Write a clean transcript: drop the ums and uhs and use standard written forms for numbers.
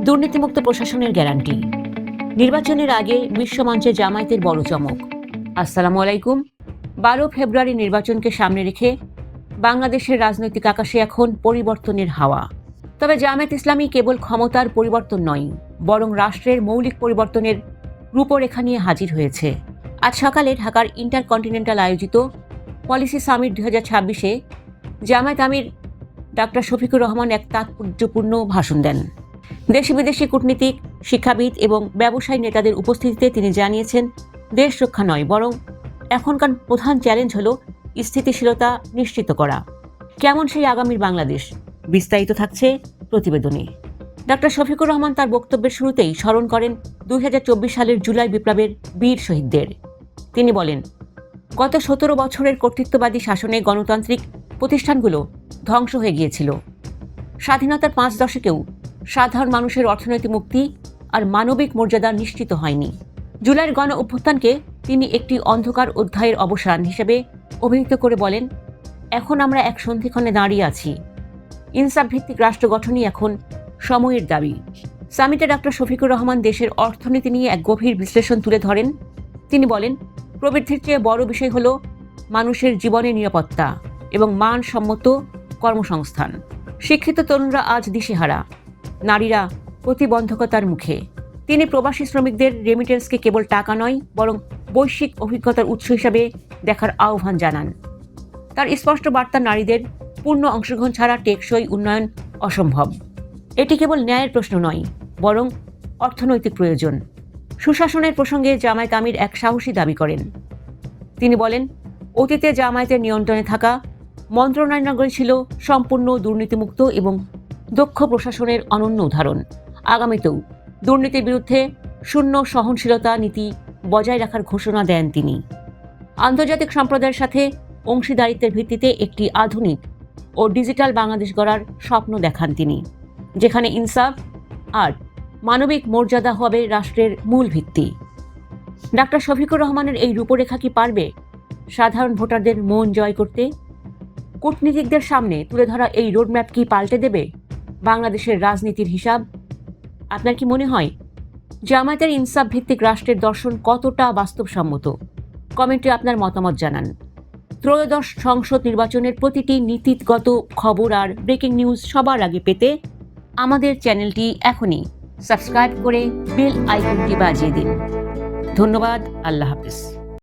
দুর্নীতিমুক্ত প্রশাসনের গ্যারান্টি। নির্বাচনের আগে বিশ্বমঞ্চে জামায়াতের বড় চমক। আসসালামু আলাইকুম। 12 ফেব্রুয়ারি নির্বাচনকে সামনে রেখে বাংলাদেশের রাজনৈতিক আকাশে এখন পরিবর্তনের হাওয়া। তবে জামায়াত ইসলামী কেবল ক্ষমতার পরিবর্তন নয়, বরং রাষ্ট্রের মৌলিক পরিবর্তনের রূপরেখা নিয়ে হাজির হয়েছে। আজ সকালে ঢাকার ইন্টারকন্টিনেন্টাল আয়োজিত পলিসি সামিট 2026-এ জামায়াত আমির ডাক্তার শফিকুর রহমান এক তাৎপর্যপূর্ণ ভাষণ দেন। দেশি বিদেশি কূটনীতিক, শিক্ষাবিদ এবং ব্যবসায়ী নেতাদের উপস্থিতিতে তিনি জানিয়েছেন, দেশ রক্ষা নয়, বরং এখনকার প্রধান চ্যালেঞ্জ হল স্থিতিশীলতা নিশ্চিত করা। কেমন সেই আগামীর বাংলাদেশ? বিস্তারিত থাকছে প্রতিবেদনে। ডাক্তার শফিকুর রহমান তার বক্তব্যের শুরুতেই স্মরণ করেন 2024 সালের জুলাই বিপ্লবের বীর শহীদদের। তিনি বলেন, গত 17 বছরের কর্তৃত্ববাদী শাসনে গণতান্ত্রিক প্রতিষ্ঠানগুলো ধ্বংস হয়ে গিয়েছিল। স্বাধীনতার 5 দশকেও সাধারণ মানুষের অর্থনৈতিক মুক্তি আর মানবিক মর্যাদা নিশ্চিত হয়নি। জুলাইয়ের গণ অভ্যুত্থানকে তিনি একটি অন্ধকার অধ্যায়ের অবসান হিসেবে অভিহিত করে বলেন, এখন আমরা এক সন্ধিক্ষণে দাঁড়িয়ে আছি। ইনসাফ ভিত্তিক রাষ্ট্র গঠনই এখন সময়ের দাবি। সামিটে ডাক্তার শফিকুর রহমান দেশের অর্থনীতি নিয়ে এক গভীর বিশ্লেষণ তুলে ধরেন। তিনি বলেন, প্রবৃদ্ধির চেয়ে বড় বিষয় হল মানুষের জীবনের নিরাপত্তা এবং মানসম্মত কর্মসংস্থান। শিক্ষিত তরুণরা আজ দিশেহারা, নারীরা প্রতিবন্ধকতার মুখে। তিনি প্রবাসী শ্রমিকদের রেমিটেন্সকে কেবল টাকা নয়, বরং বৈশ্বিক অভিজ্ঞতার উৎস হিসাবে দেখার আহ্বান জানান। তার স্পষ্ট বার্তা, নারীদের পূর্ণ অংশগ্রহণ ছাড়া টেকসই উন্নয়ন অসম্ভব। এটি কেবল ন্যায়ের প্রশ্ন নয়, বরং অর্থনৈতিক প্রয়োজন। সুশাসনের প্রসঙ্গে জামায়াত আমির এক সাহসী দাবি করেন। তিনি বলেন, অতীতে জামায়াতের নিয়ন্ত্রণে থাকা মন্ত্রণালয়গুলি ছিল সম্পূর্ণ দুর্নীতিমুক্ত এবং দক্ষ প্রশাসনের অনন্য উদাহরণ। আগামীতেও দুর্নীতির বিরুদ্ধে শূন্য সহনশীলতা নীতি বজায় রাখার ঘোষণা দেন তিনি। আন্তর্জাতিক সম্প্রদায়ের সাথে অংশীদারিত্বের ভিত্তিতে একটি আধুনিক ও ডিজিটাল বাংলাদেশ গড়ার স্বপ্ন দেখান তিনি, যেখানে ইনসাফ আর মানবিক মর্যাদা হবে রাষ্ট্রের মূল ভিত্তি। ডাক্তার শফিকুর রহমানের এই রূপরেখা কি পারবে সাধারণ ভোটারদের মন জয় করতে? কূটনীতিকদের সামনে তুলে ধরা এই রোডম্যাপ কি পাল্টে দেবে বাংলাদেশের রাজনীতির হিসাব? আপনার কি মনে হয় জামায়াতের ইনসাফ ভিত্তিক রাষ্ট্রের দর্শন কতটা বাস্তবসম্মত? কমেন্টে আপনার মতামত জানান। ত্রয়োদশ সংসদ নির্বাচনের প্রতিটি নীতিগত খবর আর ব্রেকিং নিউজ সবার আগে পেতে আমাদের চ্যানেলটি এখনই সাবস্ক্রাইব করে বেল আইকনটি বাজিয়ে দিন। ধন্যবাদ। আল্লাহ হাফেজ।